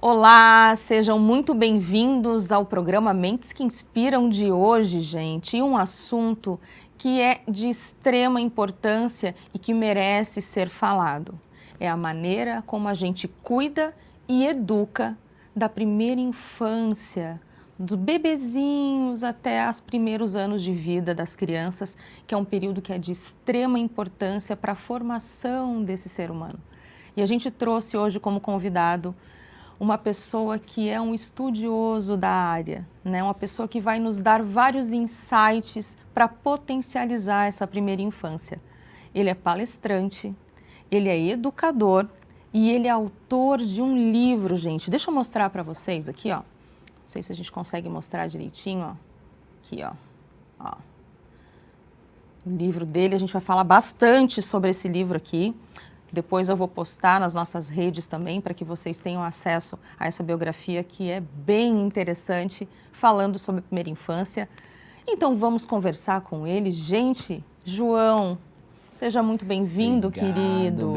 Olá, sejam muito bem-vindos ao programa Mentes que Inspiram de hoje, gente. E um assunto que é de extrema importância e que merece ser falado. É a maneira como a gente cuida e educa da primeira infância, dos bebezinhos até os primeiros anos de vida das crianças, que é um período que é de extrema importância para a formação desse ser humano. E a gente trouxe hoje como convidado uma pessoa que é um estudioso da área, né? Uma pessoa que vai nos dar vários insights para potencializar essa primeira infância. Ele é palestrante, ele é educador e ele é autor de um livro, gente. Deixa eu mostrar para vocês aqui, ó. Não sei se a gente consegue mostrar direitinho, ó. Aqui, ó. O livro dele, a gente vai falar bastante sobre esse livro aqui. Depois eu vou postar nas nossas redes também para que vocês tenham acesso a essa biografia que é bem interessante, falando sobre a primeira infância. Então vamos conversar com ele. Gente, João, seja muito bem-vindo, querido.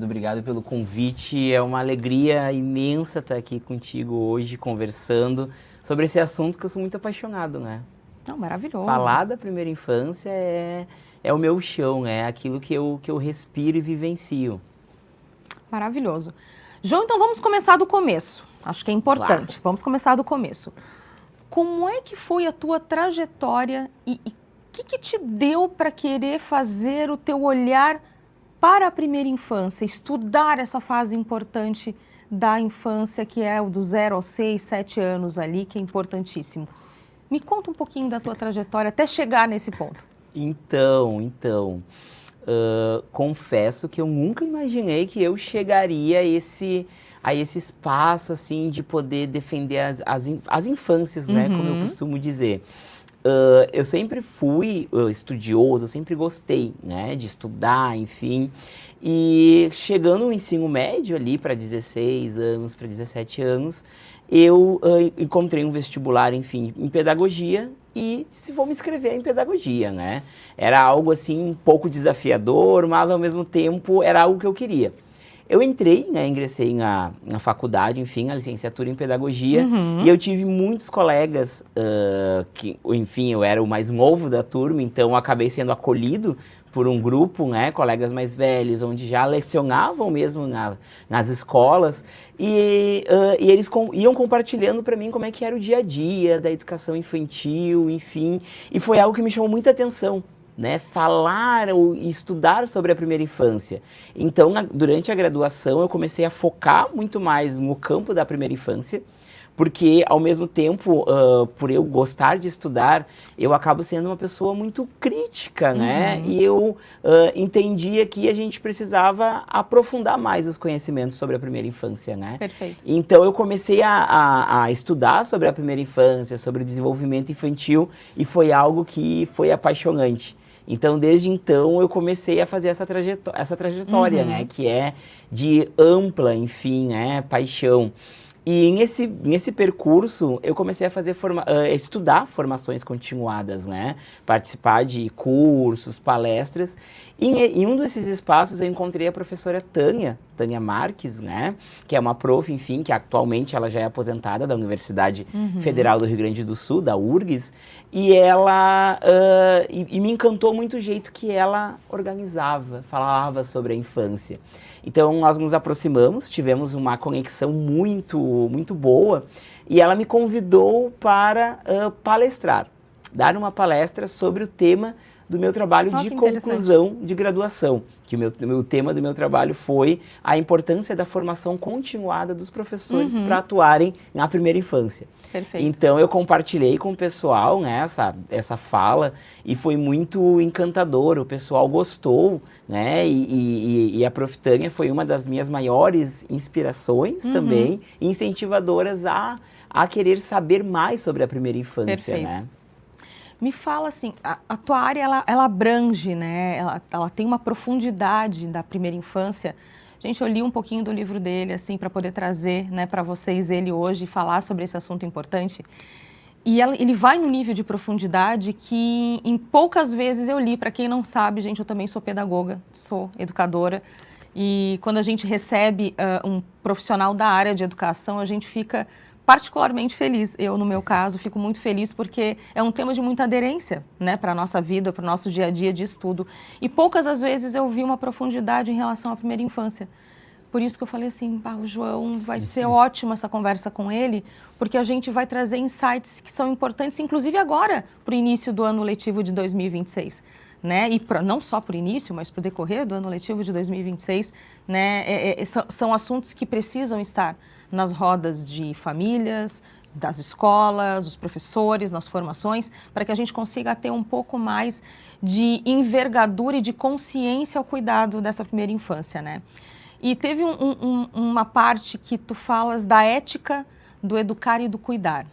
Obrigado pelo convite. É uma alegria imensa estar aqui contigo hoje, conversando sobre esse assunto que eu sou muito apaixonado, né? Não, maravilhoso. Falar da primeira infância é o meu chão, é aquilo que eu respiro e vivencio. Maravilhoso. João, então vamos começar do começo. Acho que é importante. Claro. Vamos começar do começo. Como é que foi a tua trajetória e o que te deu para querer fazer o teu olhar para a primeira infância, estudar essa fase importante da infância, que é o do 0 aos 6, 7 anos ali, que é importantíssimo. Me conta um pouquinho da tua trajetória até chegar nesse ponto. Então, confesso que eu nunca imaginei que eu chegaria a esse espaço, assim, de poder defender as infâncias, né, como eu costumo dizer. Eu sempre fui estudioso, eu sempre gostei, né, de estudar, enfim. E chegando no ensino médio ali para 16 anos, para 17 anos, eu encontrei um vestibular, enfim, em pedagogia e se vou me inscrever em pedagogia, né? Era algo assim um pouco desafiador, mas ao mesmo tempo era algo que eu queria. Eu entrei, né, ingressei na faculdade, enfim, a licenciatura em pedagogia, e eu tive muitos colegas que, enfim, eu era o mais novo da turma, então eu acabei sendo acolhido por um grupo, né, colegas mais velhos, onde já lecionavam mesmo nas escolas, e eles iam compartilhando para mim como é que era o dia a dia da educação infantil, enfim, e foi algo que me chamou muita atenção, né, falar ou estudar sobre a primeira infância. Então, durante a graduação, eu comecei a focar muito mais no campo da primeira infância, porque, ao mesmo tempo, por eu gostar de estudar, eu acabo sendo uma pessoa muito crítica, né? E eu entendia que a gente precisava aprofundar mais os conhecimentos sobre a primeira infância, né? Perfeito. Então, eu comecei a estudar sobre a primeira infância, sobre o desenvolvimento infantil, e foi algo que foi apaixonante. Então, desde então, eu comecei a fazer essa trajetória, né? Que é de ampla, enfim, né, paixão. E nesse percurso, eu comecei a estudar formações continuadas, né? Participar de cursos, palestras. E em um desses espaços, eu encontrei a professora Tânia Marques, né? Que é uma prof, enfim, que atualmente ela já é aposentada da Universidade Federal do Rio Grande do Sul, da URGS. E ela e me encantou muito o jeito que ela organizava, falava sobre a infância. Então, nós nos aproximamos, tivemos uma conexão muito boa, e ela me convidou para palestrar, dar uma palestra sobre o tema do meu trabalho de conclusão de graduação, que o tema do meu trabalho foi a importância da formação continuada dos professores para atuarem na primeira infância. Perfeito. Então, eu compartilhei com o pessoal, né, essa fala, e foi muito encantador, o pessoal gostou, né, e a Prof. Tânia foi uma das minhas maiores inspirações também, incentivadoras a querer saber mais sobre a primeira infância. Perfeito. Né? Me fala assim, a tua área ela abrange, né? Ela tem uma profundidade da primeira infância. Gente, eu li um pouquinho do livro dele, assim, para poder trazer, né, para vocês ele hoje e falar sobre esse assunto importante. E ele vai num nível de profundidade que em poucas vezes eu li. Para quem não sabe, gente, eu também sou pedagoga, sou educadora. E quando a gente recebe um profissional da área de educação, a gente fica particularmente feliz. Eu, no meu caso, fico muito feliz porque é um tema de muita aderência, né, para a nossa vida, para o nosso dia a dia de estudo. E poucas as vezes eu vi uma profundidade em relação à primeira infância. Por isso que eu falei assim, o João, vai ser ótima essa conversa com ele, porque a gente vai trazer insights que são importantes, inclusive agora, para o início do ano letivo de 2026. Né? E não só para o início, mas para o decorrer do ano letivo de 2026, né? São assuntos que precisam estar nas rodas de famílias, das escolas, dos professores, nas formações, para que a gente consiga ter um pouco mais de envergadura e de consciência ao cuidado dessa primeira infância, né? E teve uma parte que tu falas da ética do educar e do cuidar.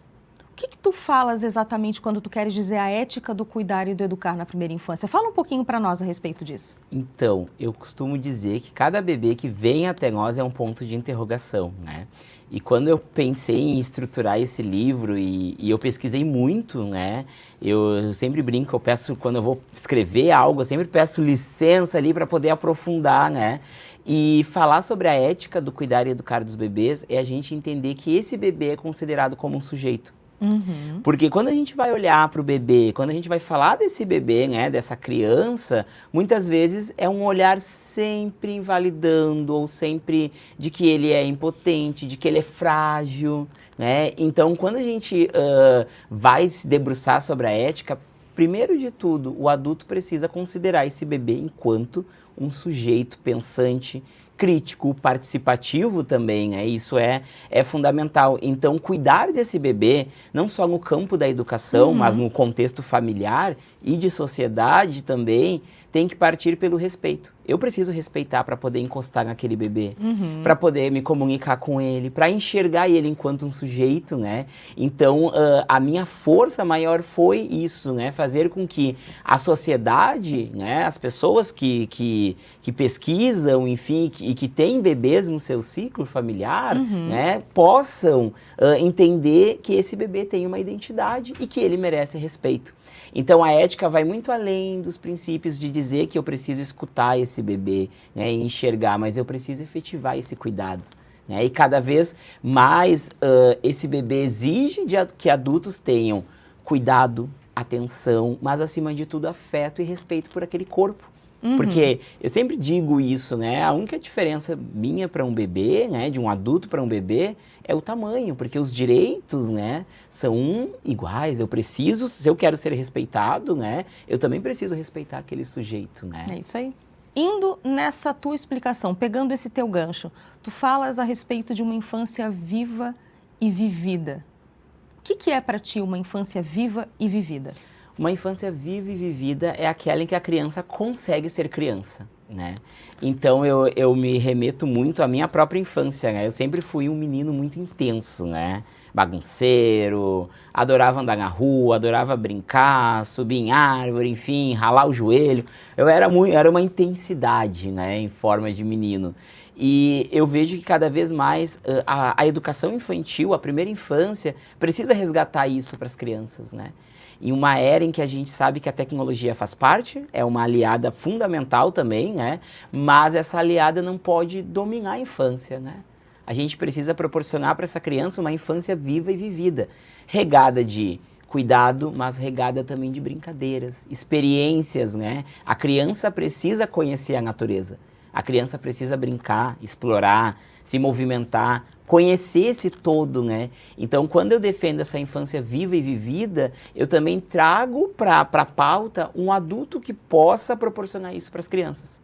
O que tu falas exatamente quando tu queres dizer a ética do cuidar e do educar na primeira infância? Fala um pouquinho para nós a respeito disso. Então, eu costumo dizer que cada bebê que vem até nós é um ponto de interrogação, né? E quando eu pensei em estruturar esse livro e eu pesquisei muito, né? Eu sempre brinco, eu peço, quando eu vou escrever algo, eu sempre peço licença ali para poder aprofundar, né? E falar sobre a ética do cuidar e educar dos bebês é a gente entender que esse bebê é considerado como um sujeito. Uhum. Porque quando a gente vai olhar para o bebê, quando a gente vai falar desse bebê, né, dessa criança, muitas vezes é um olhar sempre invalidando ou sempre de que ele é impotente, de que ele é frágil, né? Então, quando a gente vai se debruçar sobre a ética, primeiro de tudo, o adulto precisa considerar esse bebê enquanto um sujeito pensante, crítico, participativo também, né? Isso é fundamental. Então, cuidar desse bebê, não só no campo da educação, mas no contexto familiar e de sociedade também, tem que partir pelo respeito. Eu preciso respeitar para poder encostar naquele bebê, para poder me comunicar com ele, para enxergar ele enquanto um sujeito, né? Então, a minha força maior foi isso, né? Fazer com que a sociedade, né? As pessoas que pesquisam, enfim, e que têm bebês no seu ciclo familiar, né? Possam entender que esse bebê tem uma identidade e que ele merece respeito. Então, a ética vai muito além dos princípios de dizer que eu preciso escutar esse bebê, né, e enxergar, mas eu preciso efetivar esse cuidado. Né? E cada vez mais esse bebê exige que adultos tenham cuidado, atenção, mas acima de tudo afeto e respeito por aquele corpo. Porque eu sempre digo isso, né? A única diferença minha para um bebê, né, de um adulto para um bebê, é o tamanho, porque os direitos, né, são iguais. Eu preciso, se eu quero ser respeitado, né, eu também preciso respeitar aquele sujeito, né? É isso aí. Indo nessa tua explicação, pegando esse teu gancho, tu falas a respeito de uma infância viva e vivida. O que é para ti uma infância viva e vivida? Uma infância viva e vivida é aquela em que a criança consegue ser criança, né? Então, eu me remeto muito à minha própria infância, né? Eu sempre fui um menino muito intenso, né? Bagunceiro, adorava andar na rua, adorava brincar, subir em árvore, enfim, ralar o joelho. Era uma intensidade, né? Em forma de menino. E eu vejo que cada vez mais a educação infantil, a primeira infância, precisa resgatar isso para as crianças, né? Em uma era em que a gente sabe que a tecnologia faz parte, é uma aliada fundamental também, né? Mas essa aliada não pode dominar a infância, né? A gente precisa proporcionar para essa criança uma infância viva e vivida, regada de cuidado, mas regada também de brincadeiras, experiências, né? A criança precisa conhecer a natureza. A criança precisa brincar, explorar, se movimentar, conhecer esse todo, né? Então, quando eu defendo essa infância viva e vivida, eu também trago para a pauta um adulto que possa proporcionar isso para as crianças.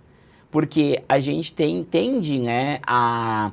Porque a gente tende, né, a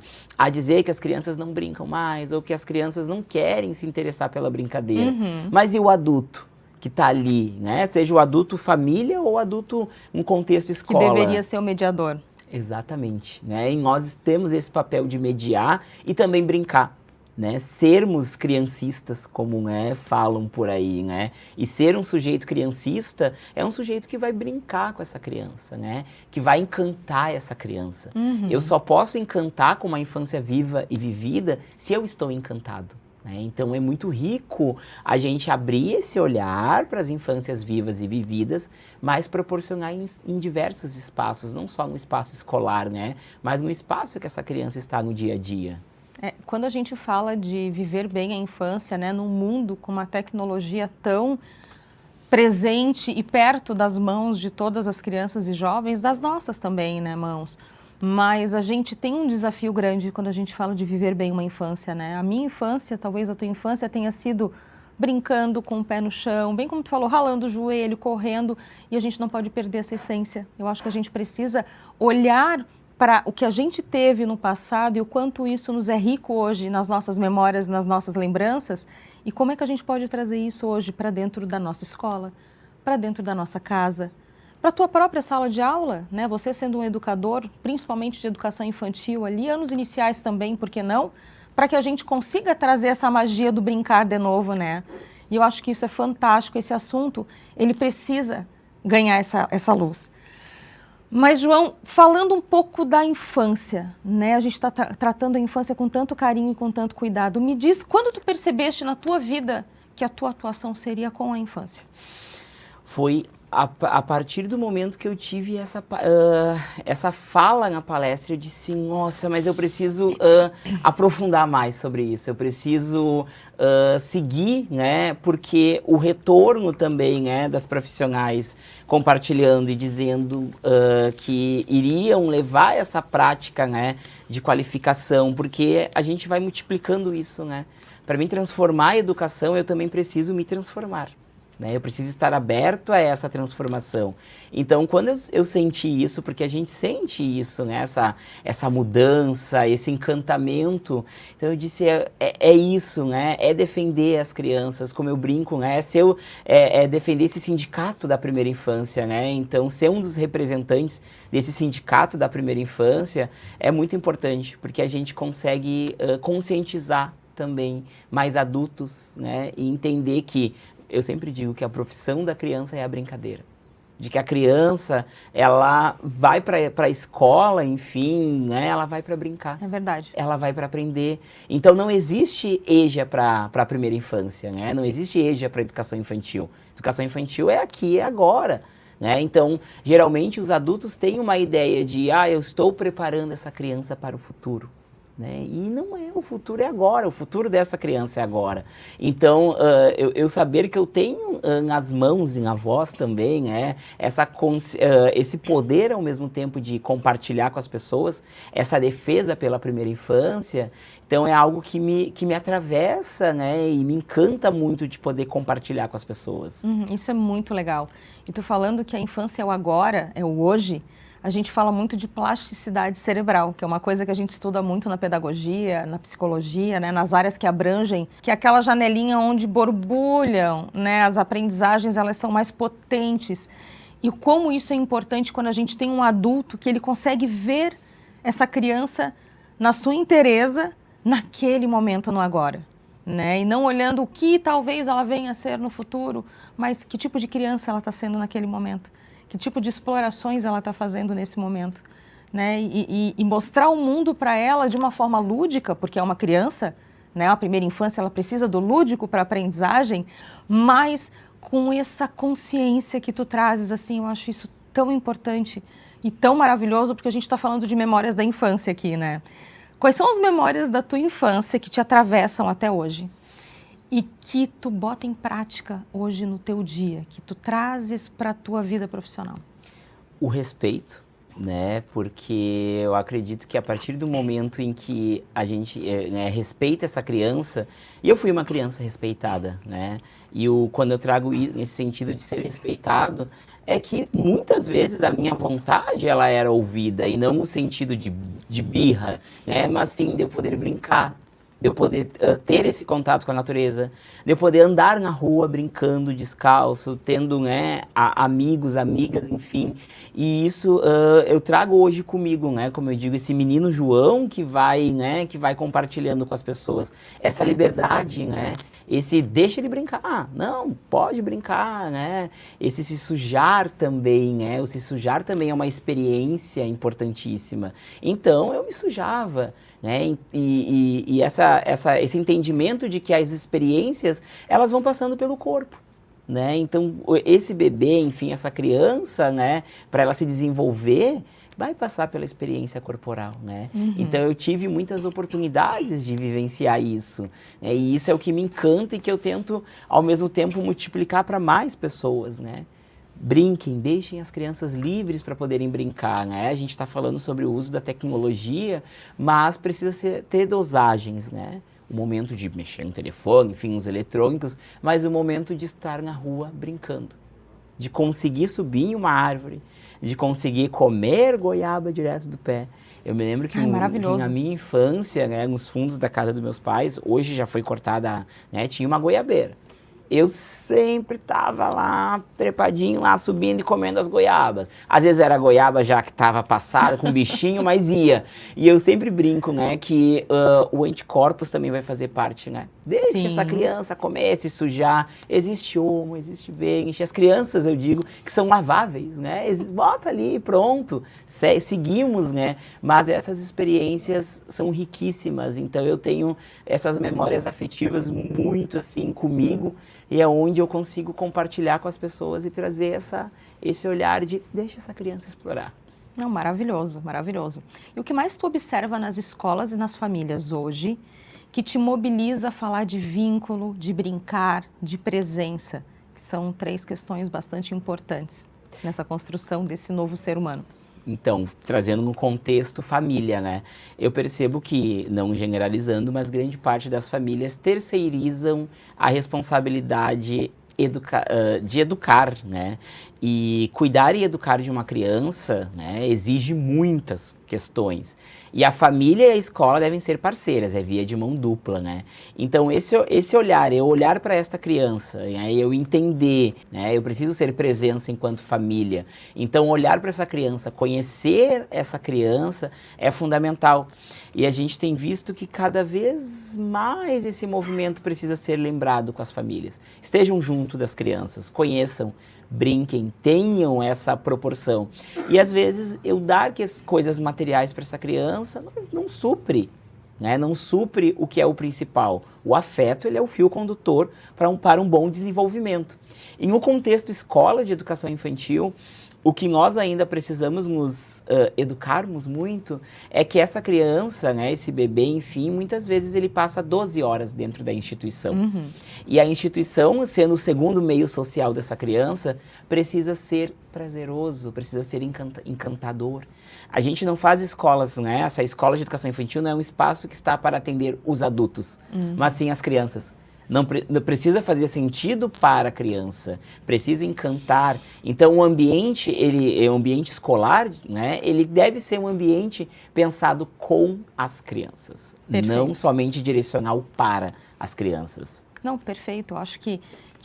dizer que as crianças não brincam mais, ou que as crianças não querem se interessar pela brincadeira. Mas e o adulto que está ali, né? Seja o adulto família ou o adulto em contexto escola. Que deveria ser o mediador. Exatamente, né? E nós temos esse papel de mediar e também brincar, né? Sermos criancistas, como, né, falam por aí, né? E ser um sujeito criancista é um sujeito que vai brincar com essa criança, né? Que vai encantar essa criança. Eu só posso encantar com uma infância viva e vivida se eu estou encantado. né? Então é muito rico a gente abrir esse olhar para as infâncias vivas e vividas, mas proporcionar em diversos espaços, não só no espaço escolar, né? Mas no espaço que essa criança está no dia a dia. Quando a gente fala de viver bem a infância, né, num mundo com uma tecnologia tão presente e perto das mãos de todas as crianças e jovens, das nossas também, né, mãos. Mas a gente tem um desafio grande quando a gente fala de viver bem uma infância, né? A minha infância, talvez a tua infância tenha sido brincando com o pé no chão, bem como tu falou, ralando o joelho, correndo, e a gente não pode perder essa essência. Eu acho que a gente precisa olhar para o que a gente teve no passado e o quanto isso nos é rico hoje nas nossas memórias, nas nossas lembranças, e como é que a gente pode trazer isso hoje para dentro da nossa escola, para dentro da nossa casa, para a tua própria sala de aula, né? Você sendo um educador, principalmente de educação infantil ali, anos iniciais também, por que não? Para que a gente consiga trazer essa magia do brincar de novo, né? E eu acho que isso é fantástico, esse assunto, ele precisa ganhar essa luz. Mas, João, falando um pouco da infância, né? A gente está tratando a infância com tanto carinho e com tanto cuidado. Me diz, quando tu percebeste na tua vida que a tua atuação seria com a infância? Foi a partir do momento que eu tive essa fala na palestra, eu disse, nossa, mas eu preciso aprofundar mais sobre isso, eu preciso seguir, né, porque o retorno também, né, das profissionais compartilhando e dizendo que iriam levar essa prática, né, de qualificação, porque a gente vai multiplicando isso, né. Para mim transformar a educação, eu também preciso me transformar. Né? Eu preciso estar aberto a essa transformação. Então, quando eu senti isso, porque a gente sente isso, né? Essa mudança, esse encantamento, então eu disse, é isso, né? É defender as crianças, como eu brinco, né? É defender esse sindicato da primeira infância, né? Então, ser um dos representantes desse sindicato da primeira infância é muito importante, porque a gente consegue conscientizar também mais adultos, né? E entender que eu sempre digo que a profissão da criança é a brincadeira. De que a criança, ela vai para a escola, enfim, né? Ela vai para brincar. É verdade. Ela vai para aprender. Então, não existe EJA para a primeira infância, né? Não existe EJA para educação infantil. Educação infantil é aqui, é agora. Né? Então, geralmente, os adultos têm uma ideia de, eu estou preparando essa criança para o futuro. Né? E não é, o futuro é agora, o futuro dessa criança é agora. Então, eu saber que eu tenho nas mãos e na voz também, esse poder ao mesmo tempo de compartilhar com as pessoas, essa defesa pela primeira infância, então é algo que me atravessa, né? E me encanta muito de poder compartilhar com as pessoas. Isso é muito legal. E tu falando que a infância é o agora, é o hoje, a gente fala muito de plasticidade cerebral, que é uma coisa que a gente estuda muito na pedagogia, na psicologia, né, nas áreas que abrangem, que é aquela janelinha onde borbulham, né, as aprendizagens, elas são mais potentes. E como isso é importante quando a gente tem um adulto que ele consegue ver essa criança na sua inteireza, naquele momento, no agora. Né? E não olhando o que talvez ela venha a ser no futuro, mas que tipo de criança ela está sendo naquele momento. Que tipo de explorações ela está fazendo nesse momento, né? E mostrar o mundo para ela de uma forma lúdica, porque é uma criança, né? A primeira infância ela precisa do lúdico para aprendizagem, mas com essa consciência que tu trazes, assim, eu acho isso tão importante e tão maravilhoso, porque a gente está falando de memórias da infância aqui, né? Quais são as memórias da tua infância que te atravessam até hoje? E que tu bota em prática hoje no teu dia, que tu trazes para a tua vida profissional? O respeito, né? Porque eu acredito que a partir do momento em que a gente respeita essa criança, e eu fui uma criança respeitada, né? E quando eu trago nesse sentido de ser respeitado, é que muitas vezes a minha vontade ela era ouvida, e não no sentido de birra, né? Mas sim de eu poder brincar, de eu poder ter esse contato com a natureza, de eu poder andar na rua brincando descalço, tendo, né, amigos, amigas, enfim. E isso eu trago hoje comigo, né, como eu digo, esse menino João que vai compartilhando com as pessoas essa liberdade, né, esse deixa ele brincar, não, pode brincar, né, esse se sujar também, né, o se sujar também é uma experiência importantíssima. Então eu me sujava, né? E esse entendimento de que as experiências, elas vão passando pelo corpo, né? Então, esse bebê, enfim, essa criança, né, para ela se desenvolver, vai passar pela experiência corporal, né? Então, eu tive muitas oportunidades de vivenciar isso, né? E isso é o que me encanta e que eu tento, ao mesmo tempo, multiplicar para mais pessoas, né? Brinquem, deixem as crianças livres para poderem brincar, né? A gente está falando sobre o uso da tecnologia, mas precisa ter dosagens, né? O momento de mexer no telefone, enfim, os eletrônicos, mas o momento de estar na rua brincando, de conseguir subir em uma árvore, de conseguir comer goiaba direto do pé. Eu me lembro que na minha infância, né, nos fundos da casa dos meus pais, hoje já foi cortada, né, tinha uma goiabeira. Eu sempre estava lá, trepadinho lá, subindo e comendo as goiabas. Às vezes era goiaba já que estava passada, com bichinho, mas ia. E eu sempre brinco, né, que o anticorpos também vai fazer parte, né? Deixa essa criança comer, se sujar. Existe homo, existe verde. As crianças, eu digo, que são laváveis, né? Bota ali, pronto. Seguimos, né? Mas essas experiências são riquíssimas. Então eu tenho essas memórias afetivas muito, assim, comigo. E é onde eu consigo compartilhar com as pessoas e trazer esse olhar de deixa essa criança explorar. Não, maravilhoso, maravilhoso. E o que mais tu observa nas escolas e nas famílias hoje que te mobiliza a falar de vínculo, de brincar, de presença, que são 3 questões bastante importantes nessa construção desse novo ser humano? Então, trazendo no contexto família, né? Eu percebo que, não generalizando, mas grande parte das famílias terceirizam a responsabilidade de educar, né? E cuidar e educar de uma criança, né, exige muitas questões. E a família e a escola devem ser parceiras, é via de mão dupla, né? Então, esse olhar, eu olhar para esta criança, né, eu entender, né, eu preciso ser presença enquanto família. Então, olhar para essa criança, conhecer essa criança é fundamental. E a gente tem visto que cada vez mais esse movimento precisa ser lembrado com as famílias. Estejam junto das crianças, conheçam, brinquem, tenham essa proporção. E às vezes eu dar coisas materiais para essa criança não supre, né? Não supre o que é o principal. O afeto, ele é o fio condutor para um bom desenvolvimento. Em um contexto escola de educação infantil, o que nós ainda precisamos nos educarmos muito é que essa criança, né, esse bebê, enfim, muitas vezes ele passa 12 horas dentro da instituição. E a instituição, sendo o segundo meio social dessa criança, precisa ser prazeroso, precisa ser encantador. A gente não faz escolas, né? Essa escola de educação infantil não é um espaço que está para atender os adultos, mas sim as crianças. Não precisa fazer sentido para a criança, precisa encantar. Então, o ambiente escolar, né, ele deve ser um ambiente pensado com as crianças, não somente direcional para as crianças. Não, perfeito. Eu acho que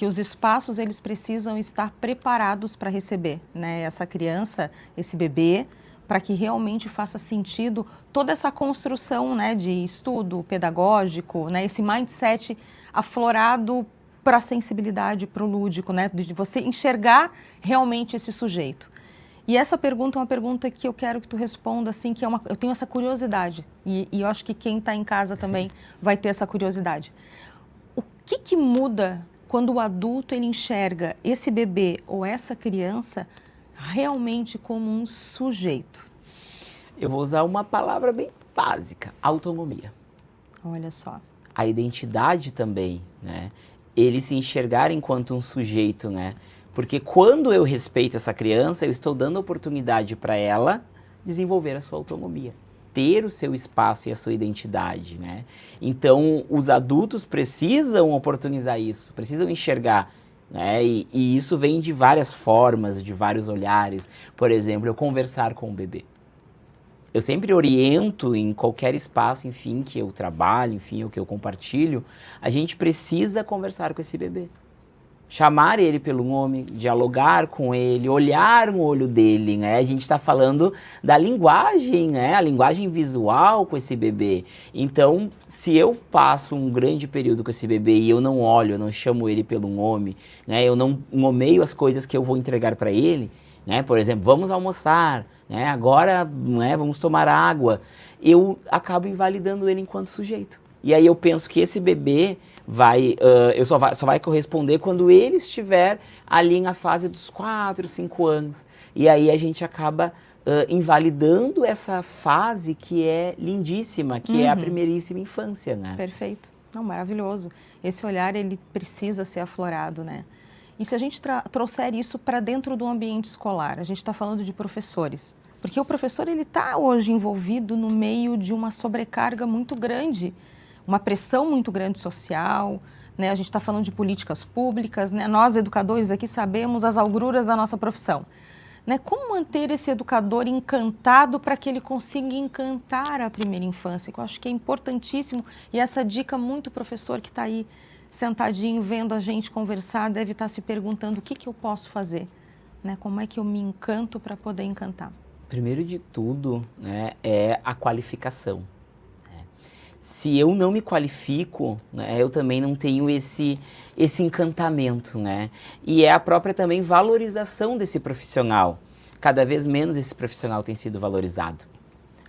os espaços, eles precisam estar preparados para receber, né, essa criança, esse bebê, para que realmente faça sentido toda essa construção, né, de estudo pedagógico, né, esse mindset aflorado para a sensibilidade, para o lúdico, né, de você enxergar realmente esse sujeito. E essa pergunta é uma pergunta que eu quero que tu responda, assim, que eu tenho essa curiosidade, e eu acho que quem está em casa também vai ter essa curiosidade. O que muda quando o adulto ele enxerga esse bebê ou essa criança realmente como um sujeito? Eu vou usar uma palavra bem básica, autonomia. Olha só. A identidade também, né? Ele se enxergar enquanto um sujeito, né? Porque quando eu respeito essa criança, eu estou dando oportunidade para ela desenvolver a sua autonomia, ter o seu espaço e a sua identidade, né? Então, os adultos precisam oportunizar isso, precisam enxergar, né? E isso vem de várias formas, de vários olhares. Por exemplo, eu conversar com o bebê. Eu sempre oriento em qualquer espaço, enfim, que eu trabalho, enfim, ou que eu compartilho, a gente precisa conversar com esse bebê. Chamar ele pelo nome, dialogar com ele, olhar no olho dele, né? A gente está falando da linguagem, né? A linguagem visual com esse bebê. Então, se eu passo um grande período com esse bebê e eu não olho, eu não chamo ele pelo nome, né? Eu não nomeio as coisas que eu vou entregar para ele, né? Por exemplo, vamos almoçar, né? Agora, né, vamos tomar água. Eu acabo invalidando ele enquanto sujeito. E aí eu penso que esse bebê só vai corresponder quando ele estiver ali na fase dos 4, 5 anos. E aí a gente acaba invalidando essa fase que é lindíssima, que é a primeiríssima infância, né? Perfeito. Não, maravilhoso. Esse olhar, ele precisa ser aflorado, né? E se a gente trouxer isso para dentro do ambiente escolar, a gente está falando de professores, porque o professor, ele está hoje envolvido no meio de uma sobrecarga muito grande, uma pressão muito grande social, né? A gente está falando de políticas públicas, né? Nós, educadores, aqui sabemos as agruras da nossa profissão. Né? Como manter esse educador encantado para que ele consiga encantar a primeira infância? Que eu acho que é importantíssimo, e essa dica muito professor que está aí sentadinho vendo a gente conversar deve estar se perguntando o que eu posso fazer, né? Como é que eu me encanto para poder encantar? Primeiro de tudo, né, é a qualificação. Se eu não me qualifico, né, eu também não tenho esse encantamento, né? E é a própria também valorização desse profissional. Cada vez menos esse profissional tem sido valorizado.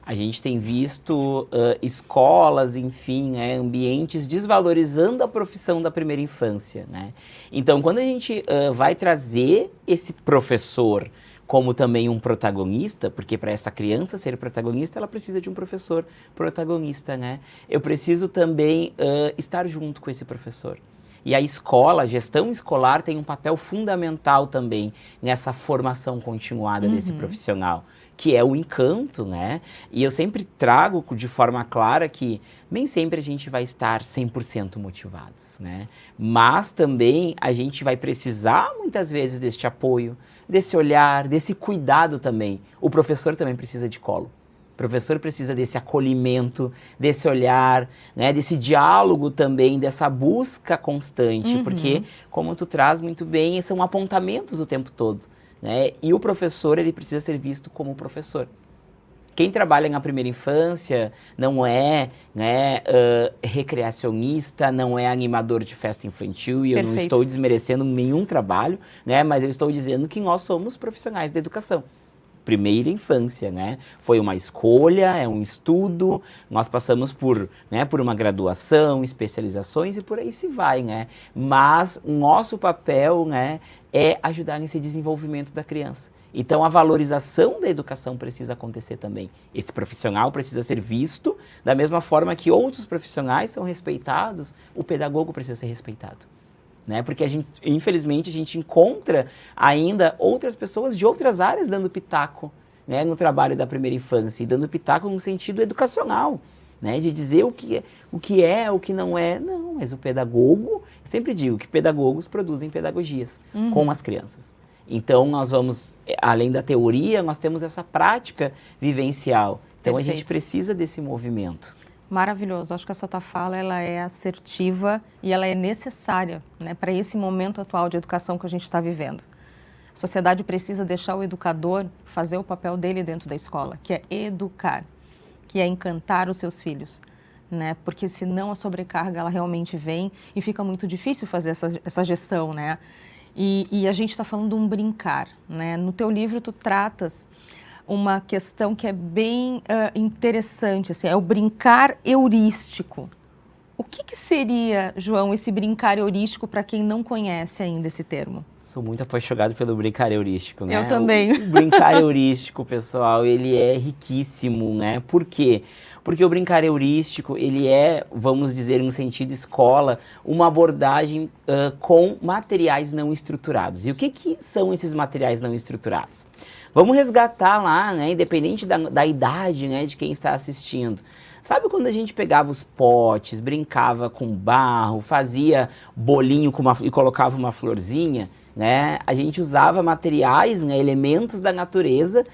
A gente tem visto escolas, enfim, ambientes desvalorizando a profissão da primeira infância, né? Então, quando a gente vai trazer esse professor como também um protagonista, porque para essa criança ser protagonista, ela precisa de um professor protagonista, né? Eu preciso também estar junto com esse professor. E a escola, a gestão escolar tem um papel fundamental também nessa formação continuada desse profissional, que é o encanto, né? E eu sempre trago de forma clara que nem sempre a gente vai estar 100% motivados, né? Mas também a gente vai precisar muitas vezes deste apoio, desse olhar, desse cuidado também. O professor também precisa de colo. O professor precisa desse acolhimento, desse olhar, né, desse diálogo também, dessa busca constante, porque, como tu traz muito bem, são apontamentos o tempo todo, né? E o professor, ele precisa ser visto como professor. Quem trabalha na primeira infância não é, né, recreacionista, não é animador de festa infantil, e eu não estou desmerecendo nenhum trabalho, né, mas eu estou dizendo que nós somos profissionais da educação. Primeira infância, né? Foi uma escolha, é um estudo, nós passamos por uma graduação, especializações e por aí se vai, né? Mas nosso papel, né, é ajudar nesse desenvolvimento da criança. Então, a valorização da educação precisa acontecer também. Esse profissional precisa ser visto da mesma forma que outros profissionais são respeitados, o pedagogo precisa ser respeitado. Né? Porque infelizmente, a gente encontra ainda outras pessoas de outras áreas dando pitaco, né, no trabalho da primeira infância, e dando pitaco no sentido educacional, né, de dizer o que é, o que não é. Não, mas o pedagogo, eu sempre digo que pedagogos produzem pedagogias com as crianças. Então, nós vamos, além da teoria, nós temos essa prática vivencial. Então, a gente precisa desse movimento. Maravilhoso. Acho que essa tua fala, ela é assertiva e ela é necessária, né, para esse momento atual de educação que a gente está vivendo. A sociedade precisa deixar o educador fazer o papel dele dentro da escola, que é educar, que é encantar os seus filhos, né? Porque senão a sobrecarga, ela realmente vem e fica muito difícil fazer essa gestão, né? E a gente está falando de um brincar, né? No teu livro tu tratas uma questão que é bem interessante, assim, é o brincar heurístico. O que seria, João, esse brincar heurístico para quem não conhece ainda esse termo? Sou muito apaixonado pelo brincar heurístico, né? Eu também. O brincar heurístico, pessoal, ele é riquíssimo, né? Por quê? Porque o brincar heurístico, ele é, vamos dizer, no sentido escola, uma abordagem com materiais não estruturados. E o que são esses materiais não estruturados? Vamos resgatar lá, né, independente da idade, né, de quem está assistindo. Sabe quando a gente pegava os potes, brincava com barro, fazia bolinho e colocava uma florzinha, né? A gente usava materiais, né, elementos da natureza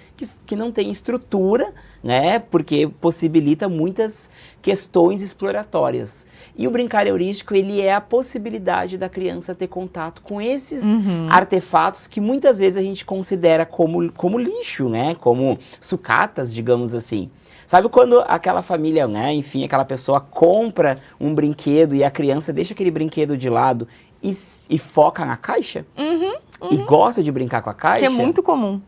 que não tem estrutura, né, porque possibilita muitas questões exploratórias. E o brincar heurístico, ele é a possibilidade da criança ter contato com esses artefatos que muitas vezes a gente considera como lixo, né, como sucatas, digamos assim. Sabe quando aquela família, né, enfim, aquela pessoa compra um brinquedo e a criança deixa aquele brinquedo de lado e foca na caixa? E gosta de brincar com a caixa? Que é muito comum.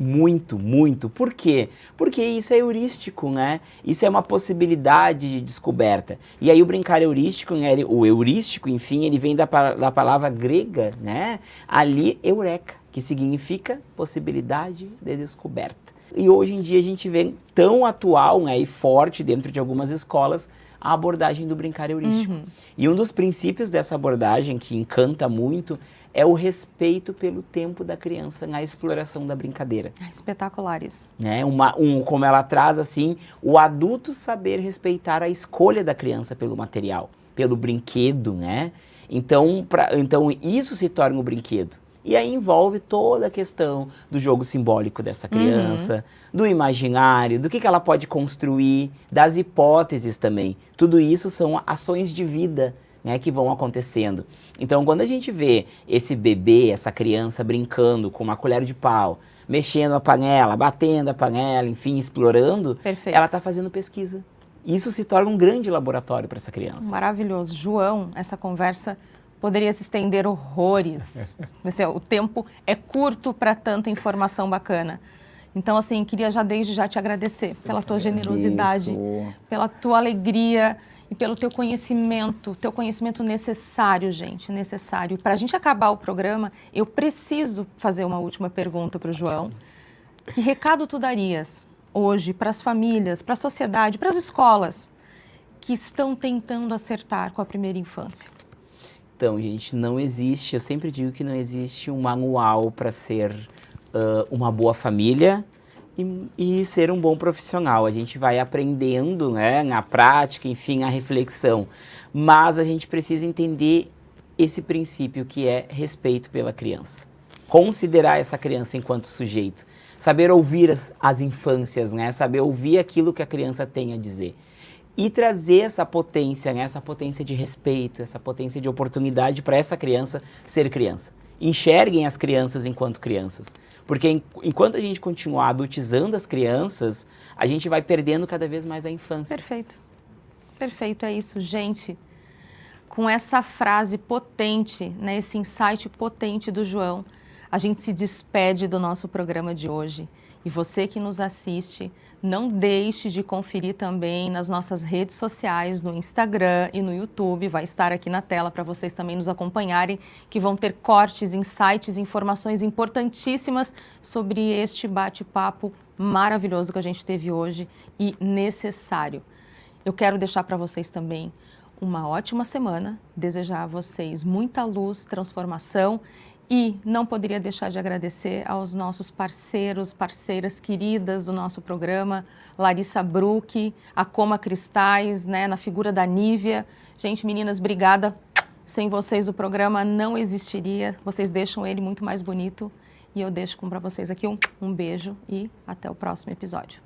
Muito, muito. Por quê? Porque isso é heurístico, né? Isso é uma possibilidade de descoberta. E aí o brincar heurístico, né? O heurístico, enfim, ele vem da palavra grega, né? Ali, eureka, que significa possibilidade de descoberta. E hoje em dia a gente vê tão atual, né, e forte dentro de algumas escolas a abordagem do brincar heurístico. E um dos princípios dessa abordagem que encanta muito é o respeito pelo tempo da criança na exploração da brincadeira. É espetacular isso. Né? Como ela traz, assim, o adulto saber respeitar a escolha da criança pelo material, pelo brinquedo, né? Então isso se torna um brinquedo. E aí envolve toda a questão do jogo simbólico dessa criança, do imaginário, do que ela pode construir, das hipóteses também. Tudo isso são ações de vida, né, que vão acontecendo. Então, quando a gente vê esse bebê, essa criança brincando com uma colher de pau, mexendo a panela, batendo a panela, enfim, explorando, Perfeito. Ela está fazendo pesquisa. Isso se torna um grande laboratório para essa criança. Maravilhoso. João, essa conversa poderia se estender horrores. O tempo é curto para tanta informação bacana. Então, assim, queria desde já te agradecer pela tua generosidade, pela tua alegria e pelo teu conhecimento necessário, gente, necessário. Para a gente acabar o programa, eu preciso fazer uma última pergunta para o João. Que recado tu darias hoje para as famílias, para a sociedade, para as escolas que estão tentando acertar com a primeira infância? Então, gente, não existe, eu sempre digo que não existe um manual para ser uma boa família e ser um bom profissional. A gente vai aprendendo, né, na prática, enfim, a reflexão. Mas a gente precisa entender esse princípio que é respeito pela criança. Considerar essa criança enquanto sujeito. Saber ouvir as infâncias, né, saber ouvir aquilo que a criança tem a dizer. E trazer essa potência, né, essa potência de respeito, essa potência de oportunidade para essa criança ser criança. Enxerguem as crianças enquanto crianças. Porque enquanto a gente continuar adultizando as crianças, a gente vai perdendo cada vez mais a infância. Perfeito. Perfeito, é isso. Gente, com essa frase potente, né, esse insight potente do João, a gente se despede do nosso programa de hoje. E você que nos assiste, não deixe de conferir também nas nossas redes sociais, no Instagram e no YouTube. Vai estar aqui na tela para vocês também nos acompanharem, que vão ter cortes, insights, informações importantíssimas sobre este bate-papo maravilhoso que a gente teve hoje e necessário. Eu quero deixar para vocês também uma ótima semana, desejar a vocês muita luz, transformação. E não poderia deixar de agradecer aos nossos parceiros, parceiras queridas do nosso programa, Larissa Bruck, a Coma Cristais, né, na figura da Nívia. Gente, meninas, obrigada. Sem vocês o programa não existiria. Vocês deixam ele muito mais bonito. E eu deixo para vocês aqui um beijo e até o próximo episódio.